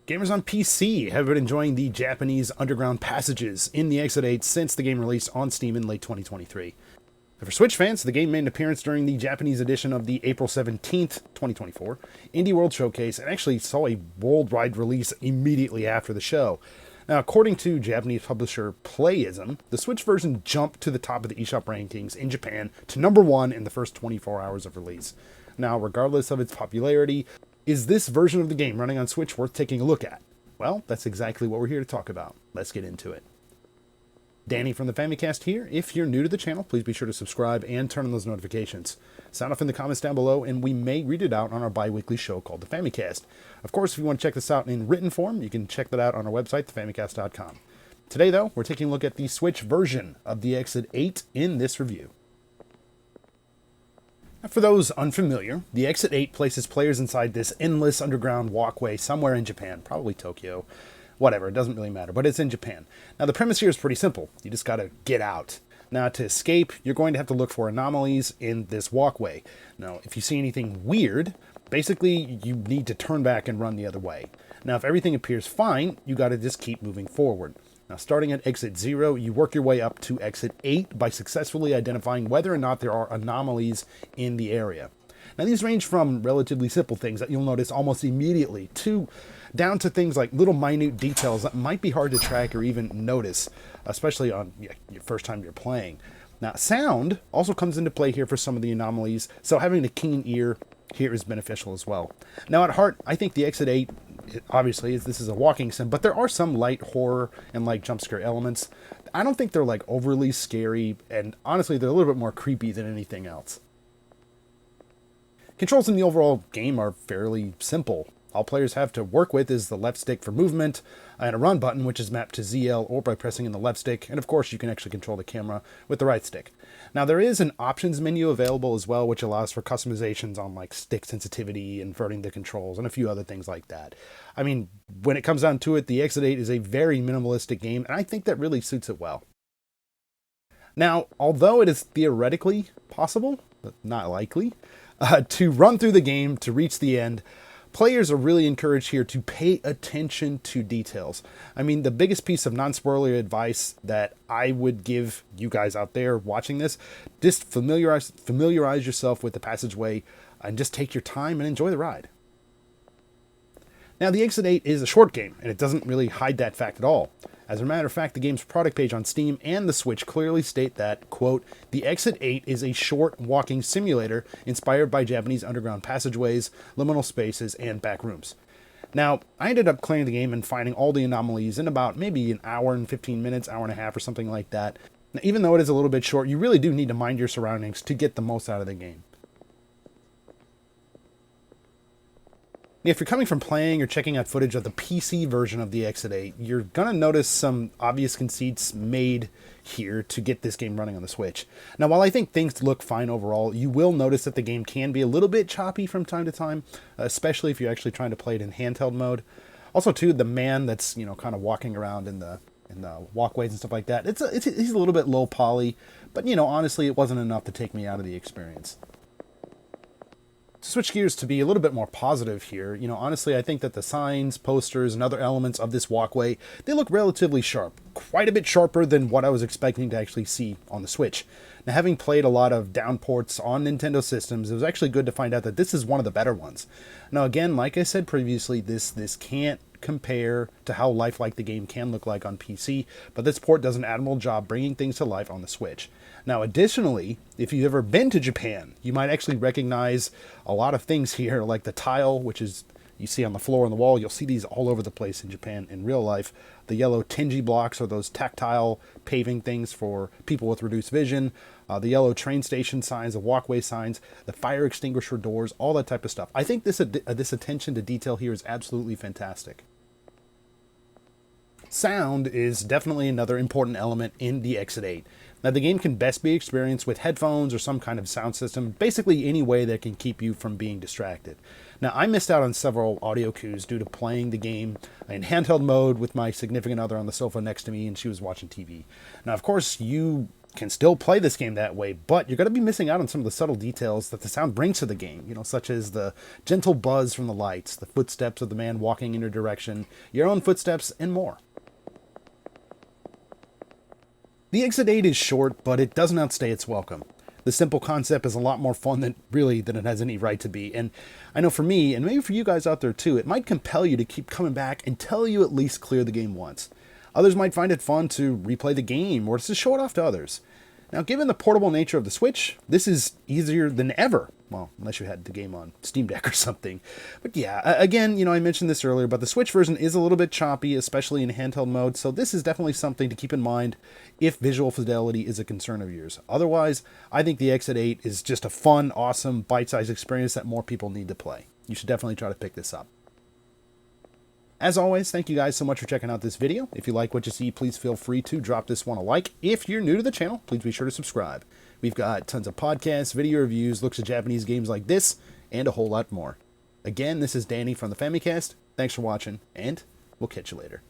Gamers on PC have been enjoying the Japanese underground passages in the Exit 8 since the game released on Steam in late 2023. For Switch fans, the game made an appearance during the Japanese edition of the April 17th, 2024 Indie World Showcase and actually saw a worldwide release immediately after the show. Now, according to Japanese publisher Playism, the Switch version jumped to the top of the eShop rankings in Japan to number 1 in the first 24 hours of release. Now, regardless of its popularity, is this version of the game running on Switch worth taking a look at? Well, that's exactly what we're here to talk about. Let's get into it. Danny from the Famicast here. If you're new to the channel, please be sure to subscribe and turn on those notifications. Sound off in the comments down below, and we may read it out on our bi-weekly show called the Famicast. Of course, if you want to check this out in written form, you can check that out on our website, thefamicast.com. Today, though, we're taking a look at the Switch version of the Exit 8 in this review. For those unfamiliar, the Exit 8 places players inside this endless underground walkway somewhere in Japan, probably Tokyo, whatever, it doesn't really matter, but it's in Japan. Now the premise here is pretty simple, you just gotta get out. Now to escape, you're going to have to look for anomalies in this walkway. Now if you see anything weird, basically you need to turn back and run the other way. Now if everything appears fine, you gotta just keep moving forward. Now, starting at Exit 0, you work your way up to Exit 8 by successfully identifying whether or not there are anomalies in the area. Now, these range from relatively simple things that you'll notice almost immediately down to things like little minute details that might be hard to track or even notice, especially on your first time you're playing. Now, sound also comes into play here for some of the anomalies, so having a keen ear here is beneficial as well. Now, at heart, I think the Exit 8 obviously this is a walking sim, but there are some light horror and like jump scare elements. I don't think they're like overly scary, and honestly they're a little bit more creepy than anything else. Controls in the overall game are fairly simple. All players have to work with is the left stick for movement and a run button, which is mapped to ZL or by pressing in the left stick, and of course you can actually control the camera with the right stick. Now there is an options menu available as well, which allows for customizations on like stick sensitivity, inverting the controls, and a few other things like that. I mean, when it comes down to it, the Exit 8 is a very minimalistic game, and I think that really suits it well. Now, although it is theoretically possible, but not likely, to run through the game to reach the end, players are really encouraged here to pay attention to details. I mean, the biggest piece of non-spoiler advice that I would give you guys out there watching this, just familiarize yourself with the passageway and just take your time and enjoy the ride. Now, the Exit 8 is a short game, and it doesn't really hide that fact at all. As a matter of fact, the game's product page on Steam and the Switch clearly state that, quote, "The Exit 8 is a short walking simulator inspired by Japanese underground passageways, liminal spaces, and back rooms." Now, I ended up clearing the game and finding all the anomalies in about maybe an hour and 15 minutes, hour and a half or something like that. Now, even though it is a little bit short, you really do need to mind your surroundings to get the most out of the game. If you're coming from playing or checking out footage of the PC version of the Exit 8, you're going to notice some obvious conceits made here to get this game running on the Switch. Now, while I think things look fine overall, you will notice that the game can be a little bit choppy from time to time, especially if you're actually trying to play it in handheld mode. Also, too, the man that's, kind of walking around in the walkways and stuff like that, he's a little bit low poly, but, honestly, it wasn't enough to take me out of the experience. To switch gears to be a little bit more positive here, honestly, I think that the signs, posters, and other elements of this walkway, they look relatively sharp. Quite a bit sharper than what I was expecting to actually see on the Switch. Now, having played a lot of downports on Nintendo systems, it was actually good to find out that this is one of the better ones. Now, again, like I said previously, this can't compare to how lifelike the game can look like on PC, but this port does an admirable job bringing things to life on the Switch. Now, additionally, if you've ever been to Japan, you might actually recognize a lot of things here, like the tile, which is you see on the floor and the wall. You'll see these all over the place in Japan in real life. The yellow Tenji blocks are those tactile paving things for people with reduced vision. The yellow train station signs, the walkway signs, the fire extinguisher doors, all that type of stuff. I think this attention to detail here is absolutely fantastic. Sound is definitely another important element in the Exit 8. Now, the game can best be experienced with headphones or some kind of sound system, basically any way that can keep you from being distracted. Now, I missed out on several audio cues due to playing the game in handheld mode with my significant other on the sofa next to me, and she was watching TV. Now, of course, you can still play this game that way, but you're going to be missing out on some of the subtle details that the sound brings to the game, such as the gentle buzz from the lights, the footsteps of the man walking in your direction, your own footsteps, and more. The Exit 8 is short, but it doesn't outstay its welcome. The simple concept is a lot more fun than it has any right to be, and I know for me, and maybe for you guys out there too, it might compel you to keep coming back until you at least clear the game once. Others might find it fun to replay the game, or to show it off to others. Now, given the portable nature of the Switch, this is easier than ever. Well, unless you had the game on Steam Deck or something. But yeah, again, I mentioned this earlier, but the Switch version is a little bit choppy, especially in handheld mode, so this is definitely something to keep in mind if visual fidelity is a concern of yours. Otherwise, I think the Exit 8 is just a fun, awesome, bite-sized experience that more people need to play. You should definitely try to pick this up. As always, thank you guys so much for checking out this video. If you like what you see, please feel free to drop this one a like. If you're new to the channel, please be sure to subscribe. We've got tons of podcasts, video reviews, looks at Japanese games like this, and a whole lot more. Again, this is Danny from the Famicast. Thanks for watching, and we'll catch you later.